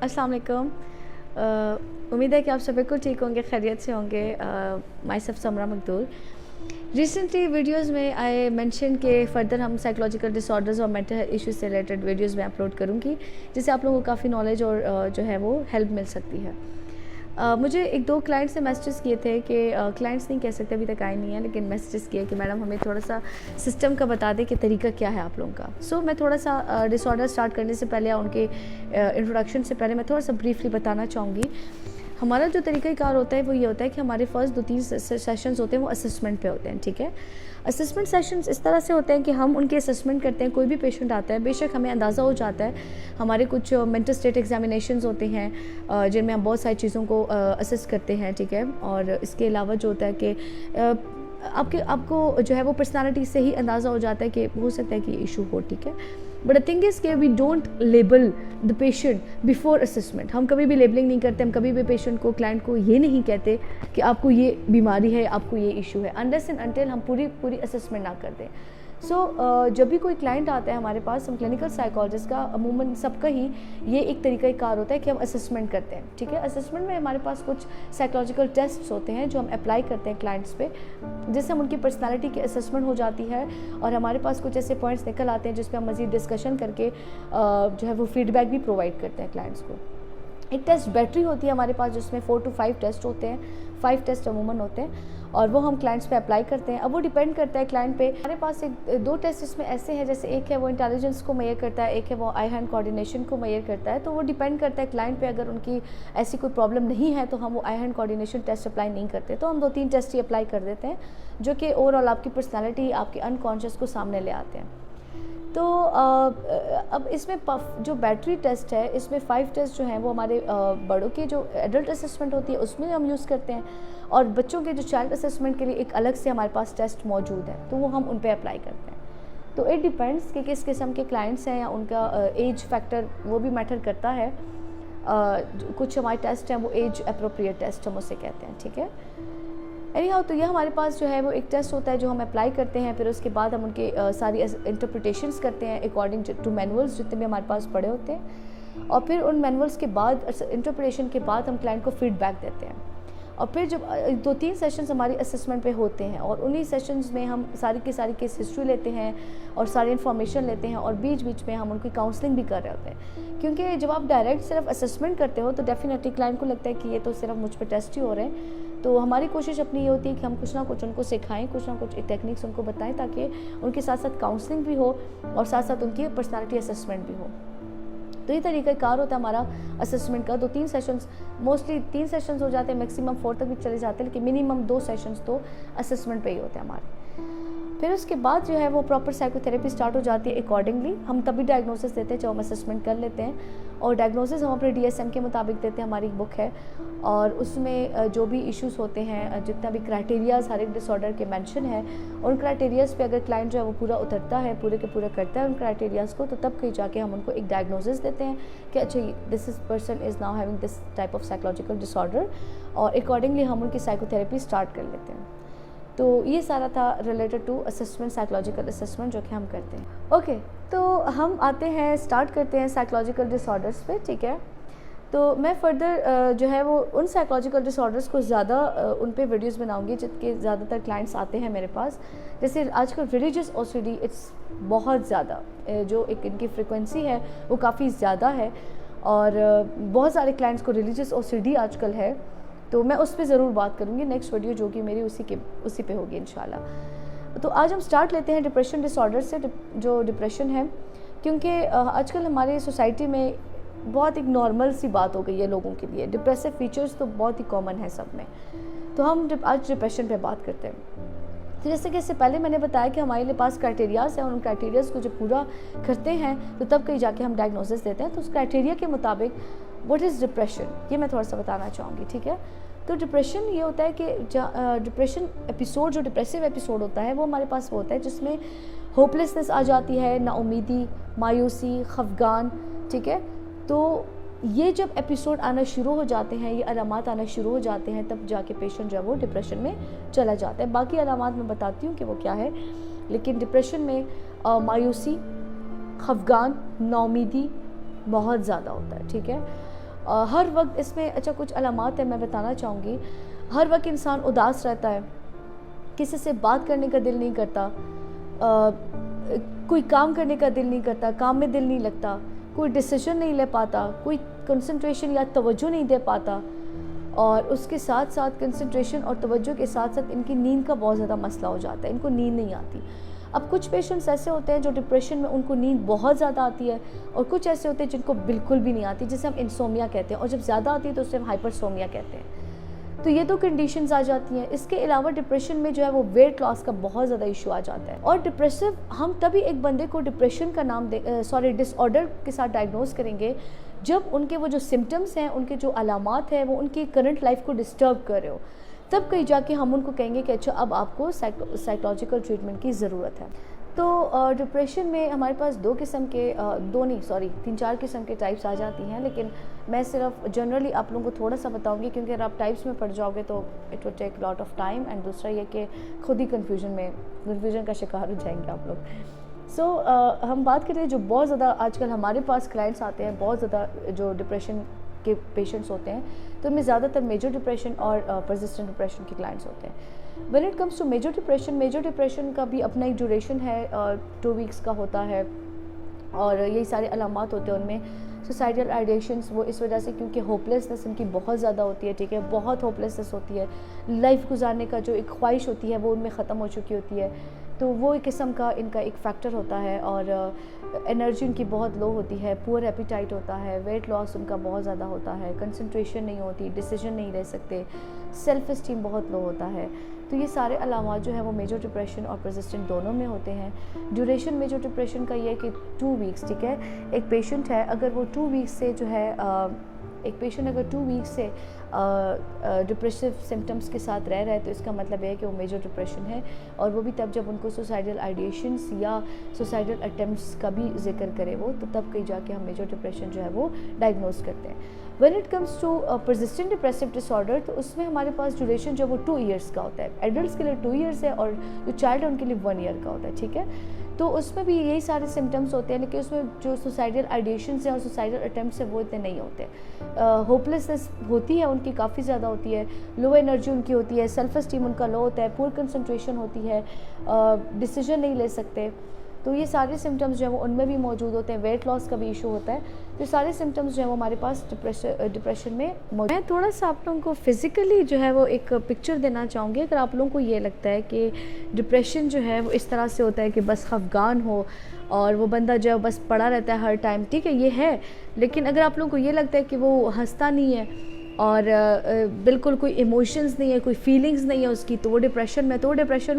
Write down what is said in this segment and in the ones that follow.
अस्सलाम वालेकुम। उम्मीद है कि आप सब बिल्कुल ठीक होंगे, खैरियत से होंगे। Myself Samra Maqdoor. Recently videos में आई मेंशन के फर्दर हम साइकोलॉजिकल डिसऑर्डर्स और मेंटल इश्यूज से रिलेटेड वीडियोस में अपलोड करूँगी, जिससे आप लोगों को काफ़ी नॉलेज और जो है वो हेल्प मिल सकती है। मुझे एक दो क्लाइंट्स ने मैसेजेस किए थे कि क्लाइंट्स नहीं कह सकते, अभी तक आए नहीं है, लेकिन मैसेजेस किए कि मैडम हमें थोड़ा सा सिस्टम का बता दें कि तरीका क्या है आप लोगों का। सो मैं थोड़ा सा डिसऑर्डर स्टार्ट करने से पहले या उनके इंट्रोडक्शन से पहले मैं थोड़ा सा ब्रीफली बताना चाहूँगी। हमारा जो तरीक़ाकार होता है वो ये होता है कि हमारे फर्स्ट 2-3 सेशंस होते हैं वो असेसमेंट पे होते हैं, ठीक है। असेसमेंट सेशंस इस तरह से होते हैं कि हम उनके असेसमेंट करते हैं। कोई भी पेशेंट आता है, बेशक हमें अंदाज़ा हो जाता है, हमारे कुछ मेंटल स्टेट एग्जामिनेशंस होते हैं जिनमें हम बहुत सारी चीज़ों को असेस करते हैं, ठीक है। और इसके अलावा जो होता है कि आपको जो है वो पर्सनालिटी से ही अंदाज़ा हो जाता है कि हो सकता है कि इशू हो, ठीक है। बट द थिंग इज़ कि we don't label the patient before assessment. हम कभी भी लेबलिंग नहीं करते, हम कभी भी पेशेंट को, क्लाइंट को ये नहीं कहते कि आपको ये बीमारी है, आपको ये इशू है, अनलेस एंड अनटिल हम पूरी असेसमेंट ना कर दें। जब भी कोई क्लाइंट आता है हमारे पास, हम क्लिनिकल साइकोलॉजिस्ट का अमूमन सबका ही ये एक तरीका कार होता है कि हम असेसमेंट करते हैं, ठीक है। असेसमेंट में हमारे पास कुछ साइकोलॉजिकल टेस्ट्स होते हैं जो हम अप्लाई करते हैं क्लाइंट्स पे, जिससे हम उनकी पर्सनालिटी की असेसमेंट हो जाती है और हमारे पास कुछ ऐसे पॉइंट्स निकल आते हैं जिस पर हम मज़ीद डिस्कशन करके जो है वो फीडबैक भी प्रोवाइड करते हैं क्लाइंट्स को। एक टेस्ट बैटरी होती है हमारे पास जिसमें 4 to 5 टेस्ट होते हैं, 5 टेस्ट अमूमन होते हैं और वो हम क्लाइंट्स पे अप्लाई करते हैं। अब वो डिपेंड करता है क्लाइंट पे। हमारे पास एक 2 टेस्ट इसमें ऐसे हैं, जैसे एक है वो इंटेलिजेंस को मेजर करता है, एक है वो आई हैंड कोऑर्डिनेशन को मेजर करता है। तो वो डिपेंड करता है क्लाइंट पे। अगर उनकी ऐसी कोई प्रॉब्लम नहीं है तो हम वो आई हैंड कोऑर्डिनेशन टेस्ट अप्लाई नहीं करते, तो हम 2-3 टेस्ट ही अप्लाई कर देते हैं जो कि ओवरऑल आपकी पर्सनैलिटी, आपके अनकॉन्शियस को सामने ले आते हैं। तो अब इसमें जो बैटरी टेस्ट है, इसमें 5 टेस्ट जो हैं वो हमारे बड़ों की जो एडल्ट असेसमेंट होती है उसमें हम यूज़ करते हैं, और बच्चों के जो चाइल्ड असेसमेंट के लिए एक अलग से हमारे पास टेस्ट मौजूद है, तो वो हम उन पे अप्लाई करते हैं। तो इट डिपेंड्स कि किस किस्म के क्लाइंट्स हैं या उनका एज फैक्टर वो भी मैटर करता है। कुछ हमारे टेस्ट हैं वो एज अप्रोप्रिएट टेस्ट हम उसे कहते हैं, ठीक है। एनीहाउ, तो ये हमारे पास जो है वो एक टेस्ट होता है जो हम अप्लाई करते हैं। फिर उसके बाद हम उनके सारी इंटरप्रिटेशंस करते हैं अकॉर्डिंग टू मैनुअल्स जितने भी हमारे पास पड़े होते हैं, और फिर उन मैनुअल्स के बाद, इंटरप्रिटेशन के बाद हम क्लाइंट को फीडबैक देते हैं। और फिर जब 2-3 सेशंस हमारी असेसमेंट पे होते हैं और उन्हीं सेशंस में हम सारी की सारी केस हिस्ट्री लेते हैं और सारी इन्फॉर्मेशन लेते हैं, और बीच बीच में हम उनकी काउंसलिंग भी कर रहे होते हैं। क्योंकि जब आप डायरेक्ट सिर्फ असेसमेंट करते हो तो डेफिनेटली क्लाइंट को लगता है कि ये तो सिर्फ मुझ पर टेस्ट ही हो रहे हैं। तो हमारी कोशिश अपनी ये होती है कि हम कुछ ना कुछ उनको सिखाएं, कुछ ना कुछ टेक्निक्स उनको बताएं, ताकि उनके साथ साथ काउंसलिंग भी हो और साथ साथ उनकी पर्सनालिटी असेसमेंट भी हो। तो ये तरीक़ाकार होता है हमारा असेसमेंट का। 2-3 सेशंस, मोस्टली 3 सेशंस हो जाते हैं, मैक्सिमम 4 तक भी चले जाते हैं, लेकिन मिनिमम 2 सेशंस तो असेसमेंट पे ही होते हैं हमारे। फिर उसके बाद जो है वो प्रॉपर साइकोथेरेपी स्टार्ट हो जाती है। अकॉर्डिंगली हम तभी डायग्नोसिस देते हैं जब हम असेसमेंट कर लेते हैं, और डायग्नोसिस हम अपने DSM के मुताबिक देते हैं। हमारी एक बुक है और उसमें जो भी इश्यूज़ होते हैं, जितना भी क्राइटेरियाज़ हर एक डिसऑर्डर के मेंशन है, उन क्राइटेरियाज़ पे अगर क्लाइंट जो है वो पूरा उतरता है, पूरे के पूरा करता है उन क्राइटेरियाज़ को, तो तब कहीं जाके हम उनको एक डायग्नोसिस देते हैं कि अच्छा this is person is now having this type of psychological disorder, और अकॉर्डिंगली हम उनकी साइकोथेरेपी स्टार्ट कर लेते हैं। तो ये सारा था related to assessment, psychological assessment जो कि हम करते हैं। ओके, तो हम आते हैं, स्टार्ट करते हैं साइकोलॉजिकल डिसऑर्डर्स पे, ठीक है। तो मैं फर्दर जो है वो उन साइकोलॉजिकल डिसऑर्डर्स को ज़्यादा उन पे वीडियोस बनाऊंगी जिनके ज़्यादातर क्लाइंट्स आते हैं मेरे पास। जैसे आजकल रिलीजियस OCD इट्स बहुत ज़्यादा, जो एक इनकी फ्रिक्वेंसी है वो काफ़ी ज़्यादा है, और बहुत सारे क्लाइंट्स को रिलीजियस OCD आजकल है। तो मैं उस पर ज़रूर बात करूँगी नेक्स्ट वीडियो, जो कि मेरी उसी पे होगी इंशाल्लाह। तो आज हम स्टार्ट लेते हैं डिप्रेशन डिसऑर्डर से। जो डिप्रेशन है, क्योंकि आजकल हमारी सोसाइटी में बहुत एक नॉर्मल सी बात हो गई है लोगों के लिए। डिप्रेसिव फीचर्स तो बहुत ही कॉमन है सब में। तो हम आज डिप्रेशन पे बात करते हैं। तो जैसे कि इससे पहले मैंने बताया कि हमारे पास क्राइटेरियाज़ हैं, और उन क्राइटेरियाज़ को जब पूरा करते हैं तो तब कहीं जाके हम डायग्नोसिस देते हैं। तो उस क्राइटेरिया के मुताबिक व्हाट इज़ डिप्रेशन, ये मैं थोड़ा सा बताना चाहूँगी, ठीक है। तो डिप्रेशन ये होता है कि डिप्रेशन एपिसोड, जो डिप्रेसिव एपिसोड होता है वो हमारे पास वो होता है जिसमें होपलेसनेस आ जाती है, नाउमीदी, मायूसी, खफगान, ठीक है। तो ये जब एपिसोड आना शुरू हो जाते हैं, ये अलामात आना शुरू हो जाते हैं, तब जाके पेशेंट जो है वो डिप्रेशन में चला जाता है। बाकी अलामात मैं बताती हूँ कि वो क्या है, लेकिन डिप्रेशन में मायूसी, खफगान, नाउमीदी बहुत ज़्यादा होता है, ठीक है। हर वक्त इसमें अच्छा कुछ अलामात है मैं बताना चाहूँगी। हर वक्त इंसान उदास रहता है, किसी से बात करने का दिल नहीं करता, कोई काम करने का दिल नहीं करता, काम में दिल नहीं लगता, कोई डिसीजन नहीं ले पाता, कोई कंसंट्रेशन या तवज्जो नहीं दे पाता, और उसके साथ साथ कंसंट्रेशन और तवज्जो के साथ साथ इनकी नींद का बहुत ज़्यादा मसला हो जाता है, इनको नींद नहीं आती। अब कुछ पेशेंट्स ऐसे होते हैं जो डिप्रेशन में उनको नींद बहुत ज़्यादा आती है, और कुछ ऐसे होते हैं जिनको बिल्कुल भी नहीं आती, जिसे हम इंसोमिया कहते हैं, और जब ज़्यादा आती है तो उसे हम हाइपरसोमिया कहते हैं। तो ये तो कंडीशंस आ जाती हैं। इसके अलावा डिप्रेशन में जो है वो वेट लॉस का बहुत ज़्यादा इशू आ जाता है। और डिप्रेसिव हम तभी एक बंदे को डिप्रेशन का नाम डिसऑर्डर के साथ डायग्नोज करेंगे जब उनके वो जो सिम्टम्स हैं, उनके जो अलामात हैं, वो उनकी करंट लाइफ को डिस्टर्ब कर रहे हो, तब कहीं जाके हम उनको कहेंगे कि अच्छा अब आपको साइकोलॉजिकल ट्रीटमेंट की ज़रूरत है। तो डिप्रेशन में हमारे पास 3-4 किस्म के टाइप्स आ जाती हैं, लेकिन मैं सिर्फ जनरली आप लोगों को थोड़ा सा बताऊंगी, क्योंकि अगर आप टाइप्स में पढ़ जाओगे तो it will take lot of time, and दूसरा ये कि खुद ही कन्फ्यूजन का शिकार हो जाएंगे आप लोग। हम बात करें जो बहुत ज़्यादा आजकल हमारे पास क्लाइंट्स आते हैं, बहुत ज़्यादा जो डिप्रेशन के पेशेंट्स होते हैं, तो उनमें ज़्यादातर मेजर डिप्रेशन और परसिस्टेंट डिप्रेशन के क्लाइंट्स होते हैं। When it comes to major depression का भी अपना एक ड्यूरेशन है, 2 वीक्स का होता है, और यही सारे अलामात होते हैं उनमें। सुसाइडल आइडिएशंस वो इस वजह से क्योंकि होपलेसनेस इनकी बहुत ज़्यादा होती है, ठीक है, बहुत होपलेसनेस होती है, लाइफ गुजारने का जो एक ख्वाहिश होती है वो उनमें ख़त्म हो चुकी होती है, तो वो एक किस्म का इनका एक फैक्टर होता है। और एनर्जी उनकी बहुत लो होती है, पुअर एपिटाइट होता है, वेट लॉस उनका बहुत ज़्यादा होता है, कंसंट्रेशन नहीं होती, डिसीजन नहीं ले सकते, सेल्फ इस्टीम बहुत लो होता है। तो ये सारे अलामात जो है वो मेजर डिप्रेशन और परसिस्टेंट दोनों में होते हैं। ड्यूरेशन मेजर डिप्रेशन का ये है कि 2 वीक्स, ठीक है, एक पेशेंट है अगर वो 2 वीक्स से जो है एक पेशेंट अगर 2 वीक्स से डिप्रेसिव सिम्टम्स के साथ रह रहा है, तो इसका मतलब है कि वो मेजर डिप्रेशन है, और वो भी तब जब उनको सुसाइडल आइडिएशंस या सुसाइडल अटेम्प्ट्स का भी जिक्र करे वो, तो तब कहीं जाके हम मेजर डिप्रेशन जो है वो डायग्नोज करते हैं। When it comes to persistent depressive disorder, तो उसमें हमारे पास ड्यूरेशन जो वो 2 ईयर्स का होता है, एडल्ट्स के लिए 2 ईयर्स है, और जो चाइल्ड है उनके लिए 1 ईयर का होता है, ठीक है। तो उसमें भी यही सारे सिम्टम्स होते हैं, लेकिन उसमें जो सुसाइडल आइडिएशंस हैं और सुसाइडल अटेम्प्ट्स हैं वो इतने नहीं होते। होपलेसनेस होती है उनकी काफ़ी ज़्यादा होती है, लो एनर्जी उनकी होती है, सेल्फ एस्टीम उनका लो होता है, पुअर कंसंट्रेशन होती है, डिसीजन नहीं ले सकते। तो ये सारे सिम्टम्स जो है वो उनमें भी मौजूद होते हैं। वेट लॉस का भी इशू होता है। तो सारे सिम्टम्स जो है वो हमारे पास डिप्रेशन में मौजूद। मैं थोड़ा सा आप लोगों को फिज़िकली जो है वो एक पिक्चर देना चाहूँगी। अगर आप लोगों को ये लगता है कि डिप्रेशन जो है वो इस तरह से होता है कि बस खफगान हो और वो बंदा जो है बस पड़ा रहता है हर टाइम, ठीक है, ये है। लेकिन अगर आप लोगों को ये लगता है कि वो हंसता नहीं है और बिल्कुल कोई इमोशंस नहीं है, कोई फीलिंग्स नहीं है उसकी, तो वो डिप्रेशन में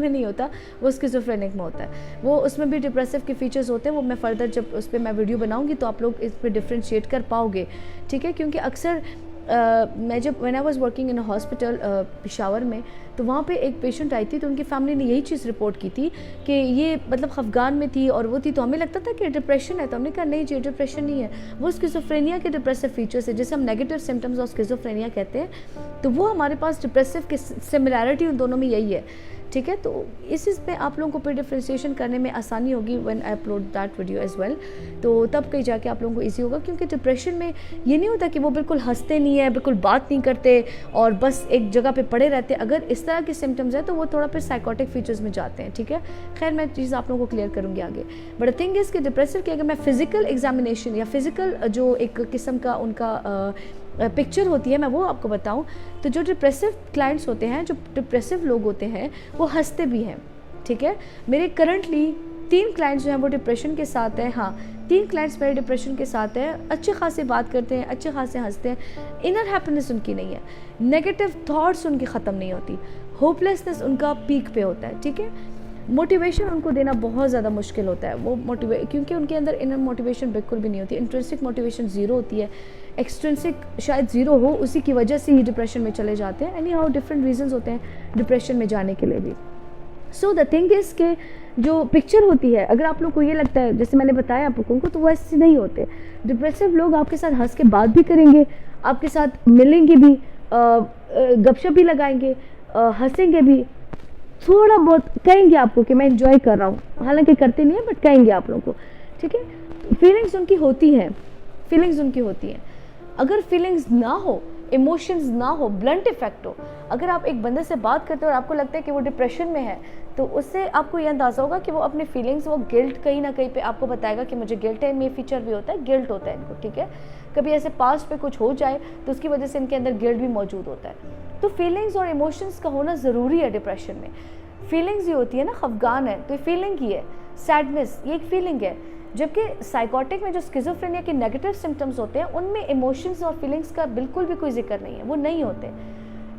नहीं होता, वो स्किज़ोफ्रेनिक में होता है। वो उसमें भी डिप्रेसिव के फीचर्स होते हैं, वो मैं फर्दर जब उस पर मैं वीडियो बनाऊंगी तो आप लोग इस पर डिफ्रेंशिएट कर पाओगे, ठीक है। क्योंकि अक्सर मैं जब when I was working in a hospital Peshawar में, तो वहाँ पे एक पेशेंट आई थी, तो उनकी फैमिली ने यही चीज़ रिपोर्ट की थी कि ये मतलब खफगान में थी और वो थी, तो हमें लगता था कि डिप्रेशन है। तो हमने कहा नहीं जी, डिप्रेशन नहीं है, वो स्किज़ोफ्रेनिया के डिप्रेसिव फीचर्स है, जैसे हम नेगेटिव सिम्टम्स ऑफ स्किज़ोफ्रेनिया कहते हैं। तो वो हमारे पास डिप्रेसिव की सिमिलैरिटी उन दोनों में यही है, ठीक है। तो इस में आप लोगों को फिर डिफ्रेंशिएशन करने में आसानी होगी when I upload that video as well. तो तब कहीं जाके आप लोगों को ईजी होगा, क्योंकि डिप्रेशन में ये नहीं होता कि वो बिल्कुल हंसते नहीं है, बिल्कुल बात नहीं करते और बस एक जगह पे पड़े रहते। अगर इस तरह के सिम्टम्स हैं तो वो थोड़ा फिर साइकोटिक फीचर्स में जाते हैं, ठीक है। खैर मैं चीज़ आप लोगों को क्लियर करूँगी आगे। बट द थिंग इज़ कि डिप्रेसिव की अगर मैं फिजिकल एग्जामिनेशन या फिजिकल जो एक किस्म का उनका पिक्चर होती है मैं वो आपको बताऊं, तो जो डिप्रेसिव क्लाइंट्स होते हैं, जो डिप्रेसिव लोग होते हैं, वो हंसते भी हैं, ठीक है। मेरे करंटली 3 क्लाइंट्स जो हैं वो डिप्रेशन के साथ हैं। हाँ, 3 क्लाइंट्स मेरे डिप्रेशन के साथ हैं, अच्छे खासे बात करते हैं, अच्छे खासे हंसते हैं, इनर हैप्पीनेस उनकी नहीं है, नेगेटिव थॉट्स उनकी ख़त्म नहीं होती, होपलेसनेस उनका पीक पे होता है, ठीक है। मोटिवेशन उनको देना बहुत ज़्यादा मुश्किल होता है, वो क्योंकि उनके अंदर इनर मोटिवेशन बिल्कुल भी नहीं होती, इंट्रिंसिक मोटिवेशन ज़ीरो होती है, एक्सट्रिंसिक शायद ज़ीरो हो, उसी की वजह से ही डिप्रेशन में चले जाते हैं। एनी हाउ डिफरेंट रीजंस होते हैं डिप्रेशन में जाने के लिए भी। सो द थिंग इज़ के जो पिक्चर होती है, अगर आप लोग को ये लगता है जैसे मैंने बताया आप लोगों को, तो वो ऐसे नहीं होते। डिप्रेसिव लोग आपके साथ हंस के बात भी करेंगे, आपके साथ मिलेंगे भी, गपशप भी लगाएंगे, हंसेंगे भी, थोड़ा बहुत कहेंगे आपको कि मैं एंजॉय कर रहा हूँ, हालांकि करते नहीं है बट कहेंगे आप लोगों को, ठीक है। फीलिंग्स उनकी होती हैं, अगर फीलिंग्स ना हो, इमोशंस ना हो, ब्लंट इफेक्ट हो, अगर आप एक बंदे से बात करते हो और आपको लगता है कि वो डिप्रेशन में है, तो उससे आपको ये अंदाज़ा होगा कि वो अपनी फीलिंग्स, वो गिल्ट कहीं ना कहीं पे आपको बताएगा कि मुझे गिल्ट है। इनमें फीचर भी होता है, गिल्ट होता है इनको, ठीक है। कभी ऐसे पास्ट पे कुछ हो जाए तो उसकी वजह से इनके अंदर गिल्ट भी मौजूद होता है। तो फीलिंग्स और इमोशंस का होना ज़रूरी है डिप्रेशन में। फीलिंग्स ये होती है ना, खफगान है तो ये फीलिंग ही है, सैडनेस ये एक फीलिंग है। जबकि साइकोटिक में जो स्किज़ोफ्रेनिया के नेगेटिव सिम्टम्स होते हैं उनमें इमोशंस और फीलिंग्स का बिल्कुल भी कोई जिक्र नहीं है, वो नहीं होते।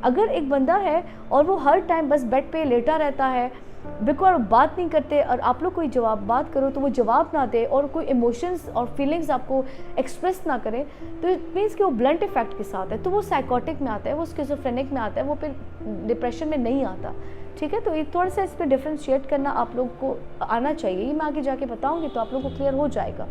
अगर एक बंदा है और वो हर टाइम बस बेड पे लेटा रहता है, बिल्कुल बात नहीं करते, और आप लोग कोई जवाब बात करो तो वो जवाब ना दे और कोई इमोशंस और फीलिंग्स आपको एक्सप्रेस ना करे, तो इट मीन्स कि वो ब्लंट इफेक्ट के साथ है, तो वो साइकोटिक में आता है, वो स्किज़ोफ्रेनिक में आता है, वो फिर डिप्रेशन में नहीं आता, ठीक है। तो ये थोड़ा सा इस पर डिफ्रेंशिएट करना आप लोग को आना चाहिए, ये मैं आगे जाके बताऊँगी तो आप लोग को क्लियर हो जाएगा।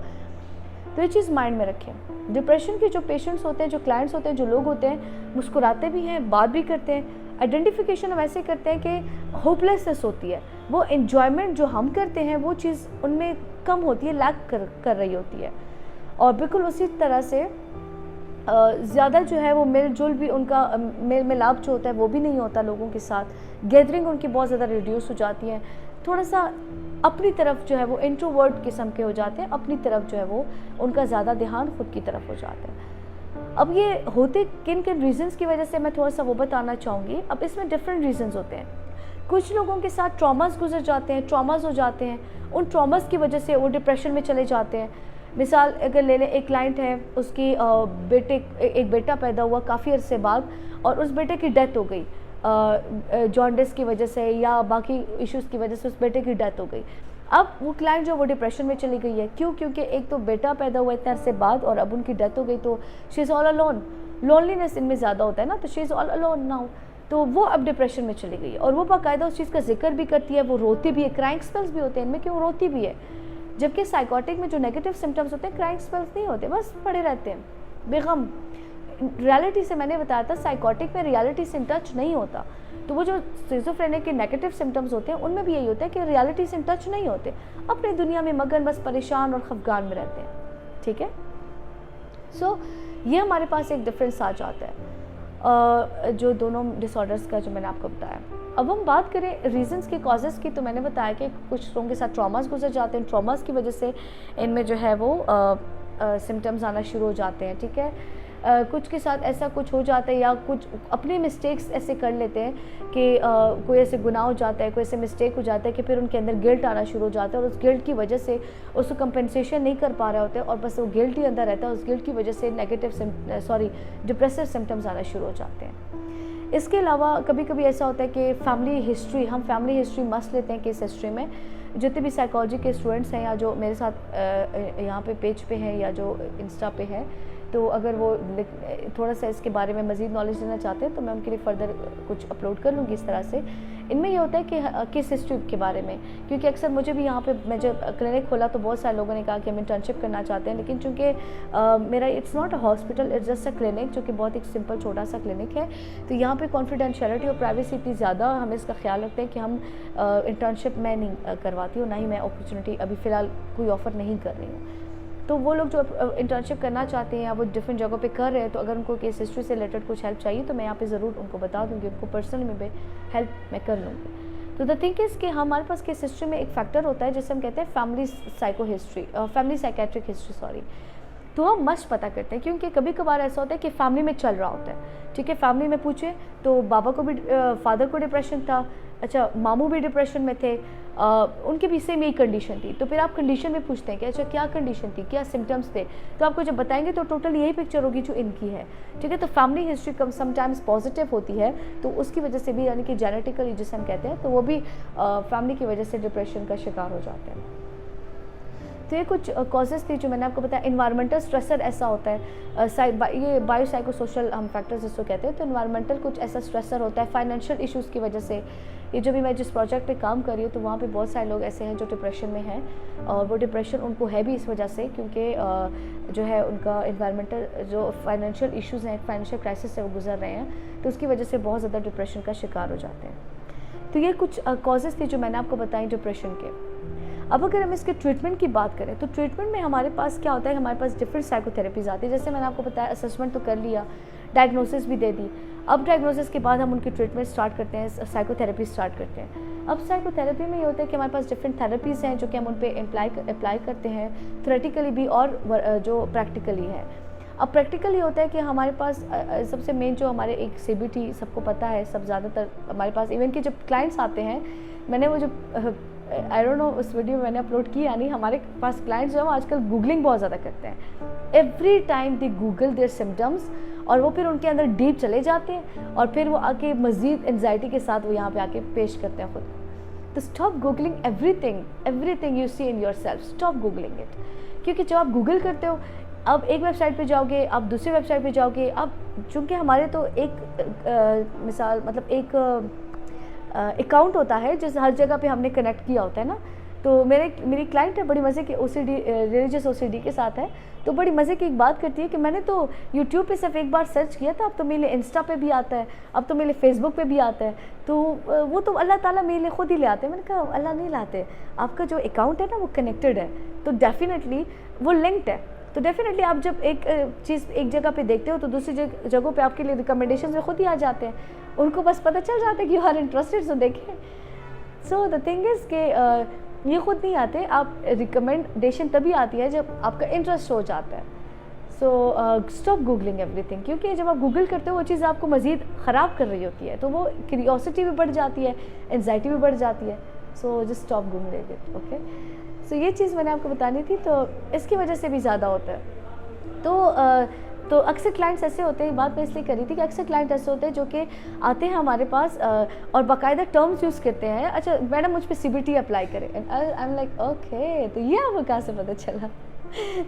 तो ये चीज़ माइंड में रखें। डिप्रेशन के जो पेशेंट्स होते हैं, जो क्लाइंट्स होते हैं, जो लोग होते हैं, मुस्कुराते भी हैं, बात भी करते हैं। आइडेंटिफिकेशन हम ऐसे करते हैं कि होपलेसनेस होती है, वो एन्जॉयमेंट जो हम करते हैं वो चीज़ उनमें कम होती है, लैक कर रही होती है। और बिल्कुल उसी तरह से ज़्यादा जो है वो मेल जोल भी उनका मेल मिलाप जो होता है वो भी नहीं होता लोगों के साथ, गैदरिंग उनकी बहुत ज़्यादा रिड्यूस हो जाती है, थोड़ा सा अपनी तरफ जो है वो इंट्रोवर्ट किस्म के हो जाते हैं, अपनी तरफ जो है वो उनका ज़्यादा ध्यान खुद की तरफ हो जाता है। अब ये होते किन किन रीजंस की वजह से मैं थोड़ा सा वो बताना चाहूँगी। अब इसमें डिफरेंट रीजंस होते हैं। कुछ लोगों के साथ ट्रॉमास गुजर जाते हैं, ट्रॉमास हो जाते हैं, उन ट्रॉमास की वजह से वो डिप्रेशन में चले जाते हैं। मिसाल अगर ले लें, एक क्लाइंट है, उसकी एक बेटा पैदा हुआ काफ़ी अरसे बाद और उस बेटे की डेथ हो गई जॉन्डिस की वजह से या बाकी इश्यूज़ की वजह से उस बेटे की डेथ हो गई। अब वो क्लाइंट जो वो डिप्रेशन में चली गई है, क्यों? क्योंकि एक तो बेटा पैदा हुआ इतने अरसे बाद और अब उनकी डेथ हो गई, तो she is all alone, loneliness इनमें ज़्यादा होता है ना, तो she is all alone now, तो वो अब डिप्रेशन में चली गई है। और वो बाकायदा उस चीज़ का जिक्र भी करती है, वो रोती भी है, क्राइंग स्पेल्स भी होते हैं इनमें कि वो रोती भी है। जबकि साइकोटिक में जो नेगेटिव सिम्टम्स होते हैं, क्राइंग स्पेल्स नहीं होते, बस पड़े रहते हैं बेगम। रियलिटी से मैंने बताया था, साइकोटिक में रियलिटी से इन टच नहीं होता। तो वो जो स्किज़ोफ्रेनिया के नेगेटिव सिम्टम्स होते हैं उनमें भी यही होता है कि रियलिटी से इन टच नहीं होते, अपनी दुनिया में मगन, बस परेशान और खफगान में रहते हैं, ठीक है। सो ये हमारे पास एक डिफरेंस आ जाता है जो दोनों डिसऑर्डर्स का जो मैंने आपको बताया। अब हम बात करें रीजंस की, कॉजेज़ की, तो मैंने बताया कि कुछ लोगों के साथ ट्रॉमास गुजर जाते हैं, ट्रॉमास की वजह से इनमें जो है वो सिम्टम्स आना शुरू हो जाते हैं, ठीक है। कुछ के साथ ऐसा कुछ हो जाता है या कुछ अपने मिस्टेक्स ऐसे कर लेते हैं कि कोई ऐसे गुनाह हो जाता है, कोई ऐसे मिस्टेक हो जाता है कि फिर उनके अंदर गिल्ट आना शुरू हो जाता है और उस गिल्ट की वजह से उसको कंपनसेशन नहीं कर पा रहे होते और बस वो गिल्ट ही अंदर रहता है। उस गिल्ट की वजह से डिप्रेसिव सिम्टम्स आना शुरू हो जाते हैं। इसके अलावा कभी कभी ऐसा होता है कि फैमिली हिस्ट्री, हम फैमिली हिस्ट्री मस लेते हैं केस हिस्ट्री में। जितने भी साइकोलॉजी के स्टूडेंट्स हैं या जो मेरे साथ यहाँ पे पेज पे हैं या जो इंस्टा पे है, तो अगर वो थोड़ा सा इसके बारे में मज़ीद नॉलेज लेना चाहते हैं तो मैं उनके लिए फ़र्दर कुछ अपलोड कर लूँगी इस तरह से। इनमें ये होता है कि केस हिस्ट्री के बारे में, क्योंकि अक्सर मुझे भी यहाँ पे मैं जब क्लिनिक खोला तो बहुत सारे लोगों ने कहा कि हम इंटर्नशिप करना चाहते हैं, लेकिन चूँकि मेरा it's not a hospital, it's just a clinic, जो कि बहुत एक सिंपल छोटा सा क्लिनिक है, तो यहाँ पे कॉन्फिडेंशियलिटी और प्राइवेसी इतनी ज़्यादा हमें इसका ख्याल रखते हैं कि हम इंटर्नशिप मैं नहीं करवाती हूँ, ना ही मैं अपॉर्चुनिटी अभी फ़िलहाल कोई ऑफ़र नहीं कर रही हूँ। तो वो लोग जो इंटर्नशिप करना चाहते हैं या वो डिफरेंट जगहों पे कर रहे हैं, तो अगर उनको केस हिस्ट्री से रिलेटेड कुछ हेल्प चाहिए तो मैं यहाँ पे ज़रूर उनको बता दूँगी, उनको पर्सनली में भी हेल्प मैं कर लूँगी। तो द थिंग इज़ कि हमारे पास केस हिस्ट्री में एक फैक्टर होता है जिसे हम कहते हैं फैमिली साइकेट्रिक हिस्ट्री, तो हम मस्ट पता करते हैं, क्योंकि कभी कभार ऐसा होता है कि फैमिली में चल रहा होता है, ठीक है। फैमिली में पूछे तो बाबा को भी फादर को डिप्रेशन था, अच्छा मामू भी डिप्रेशन में थे, उनके भी सेम यही कंडीशन थी, तो फिर आप कंडीशन में पूछते हैं कि अच्छा क्या कंडीशन थी, क्या सिम्टम्स थे, तो आपको जब बताएंगे तो टोटल यही पिक्चर होगी जो इनकी है, ठीक है। तो फैमिली हिस्ट्री कम समटाइम्स पॉजिटिव होती है, तो उसकी वजह से भी, यानी कि जेनेटिकली जिसे हम कहते हैं, तो वो भी फैमिली की वजह से डिप्रेशन का शिकार हो जाते हैं। तो ये कुछ कॉजेज़ थी जो मैंने आपको बताया। इन्वायरमेंटल स्ट्रेसर ऐसा होता है, ये बायोसाइकोसोशल हम फैक्टर्स जिसको कहते हैं, तो इन्वायरमेंटल कुछ ऐसा स्ट्रेसर होता है फाइनेंशियल इश्यूज़ की वजह से। ये जो भी मैं जिस प्रोजेक्ट पे काम कर रही हूँ तो वहाँ पे बहुत सारे लोग ऐसे हैं जो डिप्रेशन में हैं, और वो डिप्रेशन उनको है भी इस वजह से क्योंकि जो है उनका इन्वायरमेंटल जो फाइनेंशियल इश्यूज़ हैं, फाइनेंशियल क्राइसिस से वो गुजर रहे हैं, तो उसकी वजह से बहुत ज़्यादा डिप्रेशन का शिकार हो जाते हैं। तो ये कुछ कॉजेज़ थी जो मैंने आपको बताई डिप्रेशन के। अब अगर हम इसके ट्रीटमेंट की बात करें तो ट्रीटमेंट में हमारे पास क्या होता है, हमारे पास डिफरेंट साइकोथेरेपीज़ आती है। जैसे मैंने आपको बताया असेसमेंट तो कर लिया, डायग्नोसिस भी दे दी। अब डायग्नोसिस के बाद हम उनकी ट्रीटमेंट स्टार्ट करते हैं, साइकोथेरेपी स्टार्ट करते हैं। अब साइकोथेरेपी में ये होता है कि हमारे पास डिफरेंट थेरेपीज़ हैं जो कि हम उन पर अप्लाई करते हैं, थ्योरेटिकली भी और जो प्रैक्टिकली है। अब प्रैक्टिकली होता है कि हमारे पास सबसे मेन जो हमारे एक CBT सबको पता है, सब ज़्यादातर हमारे पास इवन कि जब क्लाइंट्स आते हैं, मैंने वो जो आई डोंट नो उस वीडियो में मैंने अपलोड की यानी हमारे पास क्लाइंट्स जो है वो आजकल गूगलिंग बहुत ज़्यादा करते हैं। Every time they Google there symptoms और वो फिर उनके अंदर डीप चले जाते हैं और फिर वो आके मज़ीद एंजाइटी के साथ वो यहाँ पे आके पेश करते हैं खुद। तो stop googling everything you see in yourself, stop googling it. क्योंकि जब आप गूगल करते हो, अब एक वेबसाइट पे जाओगे, आप दूसरी वेबसाइट पे जाओगे, अब चूँकि हमारे तो एक मिसाल मतलब एक अकाउंट होता है जिस हर जगह पे हमने कनेक्ट किया होता है ना। तो मेरी क्लाइंट है, बड़ी मज़े की OCD रिलीजियस OCD के साथ है, तो बड़ी मज़े की एक बात करती है कि मैंने तो यूट्यूब पे सिर्फ एक बार सर्च किया था, अब तो मेरे लिए इंस्टा पे भी आता है, अब तो मेरे लिए फेसबुक पे भी आता है, तो वो तो अल्लाह ताला मेरे लिए ख़ुद ही ले आते हैं। मैंने कहा अल्लाह नहीं लाते, आपका जो अकाउंट है ना वो कनेक्टेड है, तो डेफिनेटली वो लिंक्ड है। तो डेफिनेटली आप जब एक चीज़ एक जगह पे देखते हो तो दूसरी जगहों पे आपके लिए रिकमेंडेशन में खुद ही आ जाते हैं, उनको बस पता चल जाता है कि यू आर इंटरेस्टेड, सो देखें। सो द थिंग इज़ कि ये खुद नहीं आते, आप रिकमेंडेशन तभी आती है जब आपका इंटरेस्ट हो जाता है। सो स्टॉप गूगलिंग एवरीथिंग, क्योंकि जब आप गूगल करते हो वो चीज़ आपको मज़ीद ख़राब कर रही होती है, तो वो क्यूरियोसिटी भी बढ़ जाती है, एंजाइटी भी बढ़ जाती है। So just stop googling it, okay. So ये चीज़ मैंने आपको बतानी थी, तो इसकी वजह से भी ज़्यादा होता है। तो अक्सर क्लाइंट्स ऐसे होते हैं, बात मैं इसलिए करी थी कि अक्सर क्लाइंट ऐसे होते हैं जो कि आते हैं हमारे पास और बाकायदा टर्म्स यूज़ करते हैं, अच्छा मैडम मुझ पे CBT अप्लाई करें, and I am like okay, तो ये आपको कहाँ से पता चला?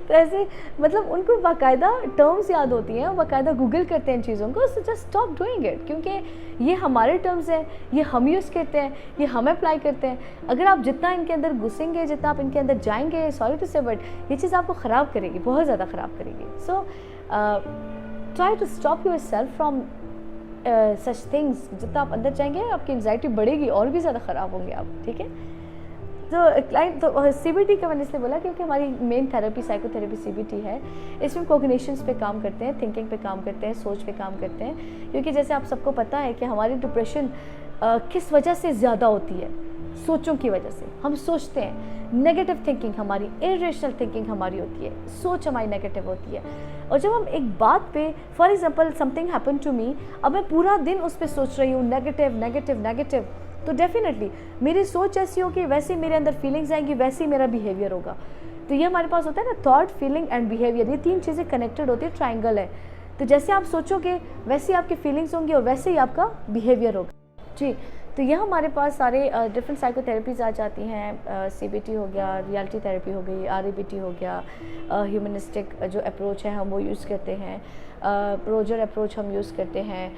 तो ऐसे मतलब उनको बाकायदा टर्म्स याद होती हैं और बाकायदा गूगल करते हैं इन चीज़ों को। सो जस्ट स्टॉप डूइंग इट, क्योंकि ये हमारे टर्म्स हैं, ये हम यूज़ करते हैं, ये हम अप्लाई करते हैं। अगर आप जितना इनके अंदर घुसेंगे, जितना आप इनके अंदर जाएंगे, सॉरी टू से बट ये चीज़ आपको ख़राब करेगी, बहुत ज़्यादा ख़राब करेगी। So try to stop yourself from such things. जितना आप अंदर जाएंगे आपकी एंजाइटी बढ़ेगी और भी ज़्यादा ख़राब होंगे आप, ठीक है। तो क्लाइंट तो CBT का मैंने इसलिए बोला क्योंकि हमारी मेन थेरेपी साइकोथेरेपी CBT है। इसमें कॉग्निशंस पे काम करते हैं, थिंकिंग पे काम करते हैं, सोच पे काम करते हैं। क्योंकि जैसे आप सबको पता है कि हमारी डिप्रेशन किस वजह से ज़्यादा होती है, सोचों की वजह से। हम सोचते हैं, नेगेटिव थिंकिंग हमारी, इरेशनल थिंकिंग हमारी होती है, सोच हमारी नेगेटिव होती है। और जब हम एक बात पे, for example something happen to me, अब मैं पूरा दिन उस पर सोच रही हूँ नेगेटिव नेगेटिव नेगेटिव, तो डेफिनेटली मेरी सोच ऐसी होगी, वैसे मेरे अंदर फीलिंग्स आएंगी, वैसे ही मेरा बिहेवियर होगा। तो ये हमारे पास होता है ना, थॉट, फीलिंग एंड बिहेवियर, ये तीन चीज़ें कनेक्टेड होती है, ट्राइंगल है। तो जैसे आप सोचोगे वैसे आपकी फीलिंग्स होंगी और वैसे ही आपका बिहेवियर होगा जी। तो यह हमारे पास सारे डिफरेंट साइकोथेरेपीज़ आ जाती हैं। CBT हो गया, रियलिटी थेरेपी हो गई, REBT हो गया, ह्यूमनिस्टिक जो अप्रोच है हम वो यूज़ करते हैं, रोजर अप्रोच हम यूज़ करते हैं,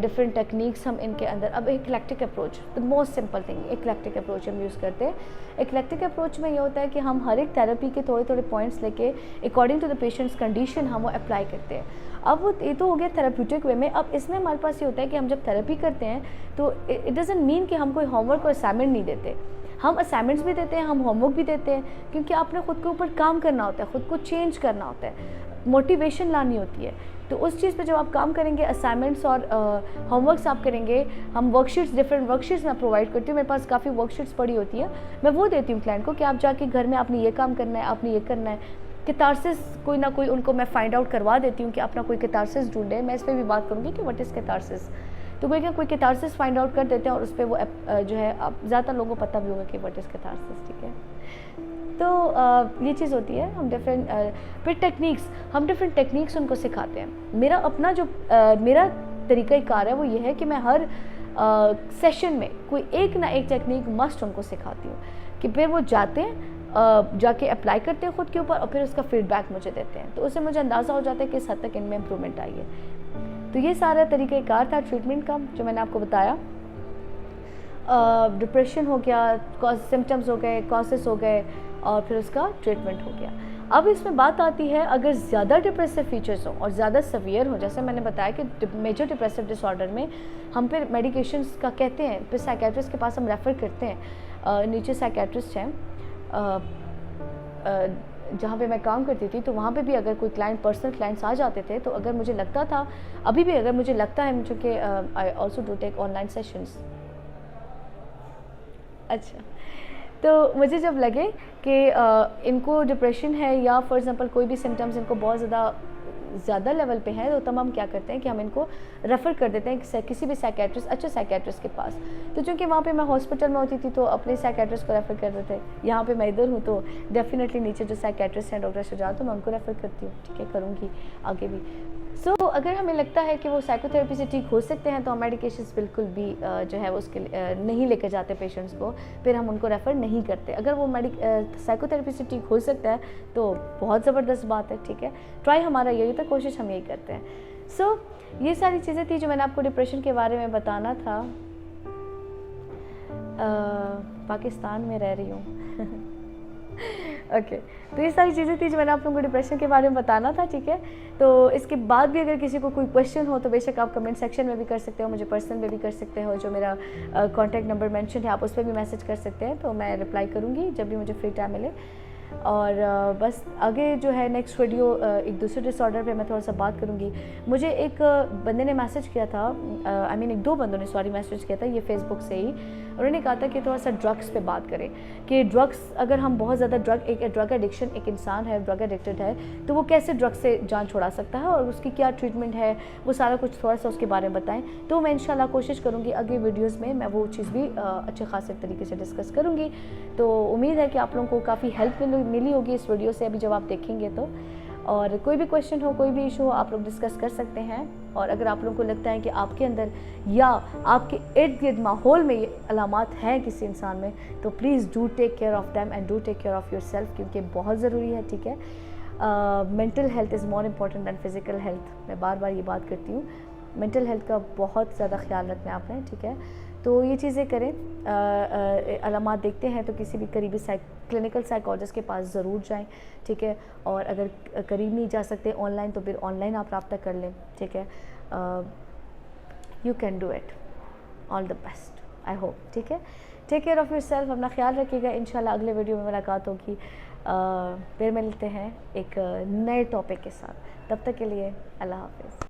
डिफरेंट टेक्निक्स हम इनके अंदर। अब eclectic approach, the most simple thing, eclectic approach हम यूज़ करते हैं। इक्लेक्टिक अप्रोच में ये होता है कि हम हर एक थेरेपी के थोड़े थोड़े पॉइंट्स लेके according to the patient's condition हम वो अप्लाई करते हैं। अब वो ये तो हो गया थेरेप्यूटिक वे में। अब इसमें हमारे पास ये होता है कि हम जब थेरेपी करते हैं तो इट डजंट मीन कि हम कोई होमवर्क और असाइनमेंट नहीं देते। हम असाइनमेंट्स भी देते हैं, हम होमवर्क भी देते हैं, क्योंकि आपने ख़ुद के ऊपर काम करना होता है, ख़ुद को चेंज करना होता है, मोटिवेशन लानी होती है। तो उस चीज़ पे जब आप काम करेंगे, असाइनमेंट्स और होमवर्क्स आप करेंगे, हम वर्कशीट्स, डिफरेंट वर्कशीट्स मैं प्रोवाइड करती हूँ। मेरे पास काफ़ी वर्कशीट्स पड़ी होती है, मैं वो देती हूँ क्लाइंट को कि आप जाके घर में आपने ये काम करना है, आपने ये करना है। कैथारसिस कोई ना कोई उनको मैं फाइंड आउट करवा देती हूँ कि अपना कोई कैथारसिस ढूंढे। मैं इस पर भी बात करूँगी कि व्हाट इज़ कैथारसिस। तो कोई क्या कोई कैथारसिस फाइंड आउट कर देते हैं और उस पर वो जो है आप ज़्यादातर लोगों को पता भी होगा कि व्हाट इज़ कैथारसिस, ठीक है। तो ये चीज़ होती है। हम डिफरेंट फिर टेक्निक्स, हम डिफरेंट टेक्निक्स उनको सिखाते हैं। मेरा अपना जो मेरा तरीक़ाकार है वो ये है कि मैं हर सेशन में कोई एक ना एक टेक्निक मस्ट उनको सिखाती हूँ कि फिर वो जाते हैं, जाके अप्लाई करते हैं ख़ुद के ऊपर और फिर उसका फीडबैक मुझे देते हैं। तो उससे मुझे अंदाज़ा हो जाता है कि इस हद तक इनमें इम्प्रूवमेंट आई है। तो ये सारा तरीक़ाकार था ट्रीटमेंट का जो मैंने आपको बताया। डिप्रेशन हो गया, सिम्टम्स हो गए, कॉजेस हो गए और फिर उसका ट्रीटमेंट हो गया। अब इसमें बात आती है, अगर ज़्यादा डिप्रेसिव फीचर्स हों और ज़्यादा सवियर हो, जैसे मैंने बताया कि मेजर डिप्रेसिव डिसऑर्डर में हम फिर मेडिकेशंस का कहते हैं, फिर साइकेट्रिस्ट के पास हम रेफ़र करते हैं। नीचे साइकेट्रिस्ट हैं, जहाँ पे मैं काम करती थी तो वहाँ पे भी अगर कोई क्लाइंट, पर्सनल क्लाइंट्स आ जाते थे, तो अगर मुझे लगता था, अभी भी अगर मुझे लगता है, चूँकि I also do take online sessions. अच्छा, तो मुझे जब लगे कि इनको डिप्रेशन है या फॉर एग्जांपल कोई भी सिम्टम्स इनको बहुत ज़्यादा लेवल पे है, तो तब हम क्या करते हैं कि हम इनको रेफ़र कर देते हैं किसी भी साइकेट्रिस्ट, अच्छे साइकेट्रिस्ट के पास। तो चूँकि वहाँ पे मैं हॉस्पिटल में होती थी तो अपने साइकेट्रिस्ट को रेफ़र कर देते थे। यहाँ पे मैं इधर हूँ तो डेफिनेटली नीचे जो साइकेट्रिस्ट हैं डॉक्टर शुजात, तो मैं उनको रेफ़र करती हूँ, ठीक है, करूँगी आगे भी। सो अगर हमें लगता है कि वो साइकोथेरेपी से ठीक हो सकते हैं तो हम मेडिकेशंस बिल्कुल भी जो है उसके नहीं लेकर जाते पेशेंट्स को, फिर हम उनको रेफ़र नहीं करते। अगर वो साइकोथेरेपी से ठीक हो सकता है तो बहुत ज़बरदस्त बात है, ठीक है, ट्राई हमारा यही था, कोशिश हम यही करते हैं। सो ये सारी चीज़ें थी जो मैंने आपको डिप्रेशन के बारे में बताना था। पाकिस्तान में रह रही हूँ ओके, तो ये सारी चीज़ें थी जो मैंने आप लोगों को डिप्रेशन के बारे में बताना था, ठीक है। तो इसके बाद भी अगर किसी को कोई क्वेश्चन हो तो बेशक आप कमेंट सेक्शन में भी कर सकते हो, मुझे पर्सनल में भी कर सकते हो, जो मेरा कॉन्टैक्ट नंबर मेंशन है आप उस पर भी मैसेज कर सकते हैं, तो मैं रिप्लाई करूँगी जब भी मुझे फ्री टाइम मिले। और बस आगे जो है नेक्स्ट वीडियो एक दूसरे डिसऑर्डर पे मैं थोड़ा सा बात करूँगी। मुझे एक बंदे ने मैसेज किया था, आई मीन एक दो बंदों ने सॉरी मैसेज किया था, ये फेसबुक से ही। उन्होंने कहा था कि थोड़ा सा ड्रग्स पे बात करें कि ड्रग्स, अगर हम बहुत ज़्यादा ड्रग एडिक्शन, एक इंसान है ड्रग एडिक्टेड है तो वो कैसे ड्रग्स से जान छुड़ा सकता है और उसकी क्या ट्रीटमेंट है, वो सारा कुछ थोड़ा सा उसके बारे में बताएं। तो मैं इंशाल्लाह कोशिश करूँगी अगले वीडियोज़ में मैं वो चीज़ भी अच्छे खासे तरीके से डिस्कस करूँगी। तो उम्मीद है कि आप लोगों को काफ़ी हेल्प मिली होगी इस वीडियो से, अभी जब आप देखेंगे तो। और कोई भी क्वेश्चन हो, कोई भी इशू हो, आप लोग डिस्कस कर सकते हैं। और अगर आप लोगों को लगता है कि आपके अंदर या आपके इर्द गिर्द माहौल में ये अलामात हैं किसी इंसान में, तो please do take care of them and do take care of yourself, क्योंकि बहुत ज़रूरी है, ठीक है। Mental health is more important than physical health. मैं बार बार ये बात करती हूँ, मेंटल हेल्थ का बहुत ज़्यादा ख्याल रखना है आपने, ठीक है। तो ये चीज़ें करें। अलामात देखते हैं तो किसी भी करीबी क्लिनिकल साइकोलॉजिस्ट के पास ज़रूर जाएं, ठीक है। और अगर करीब नहीं जा सकते ऑनलाइन तो फिर ऑनलाइन आप रब्ता कर लें, ठीक है। You can do it, all the best, I hope, ठीक है। Take care of yourself, अपना ख्याल रखिएगा। इंशाल्लाह अगले वीडियो में मुलाकात होगी, फिर मिलते हैं एक नए टॉपिक के साथ। तब तक के लिए अल्लाह हाफ़िज़।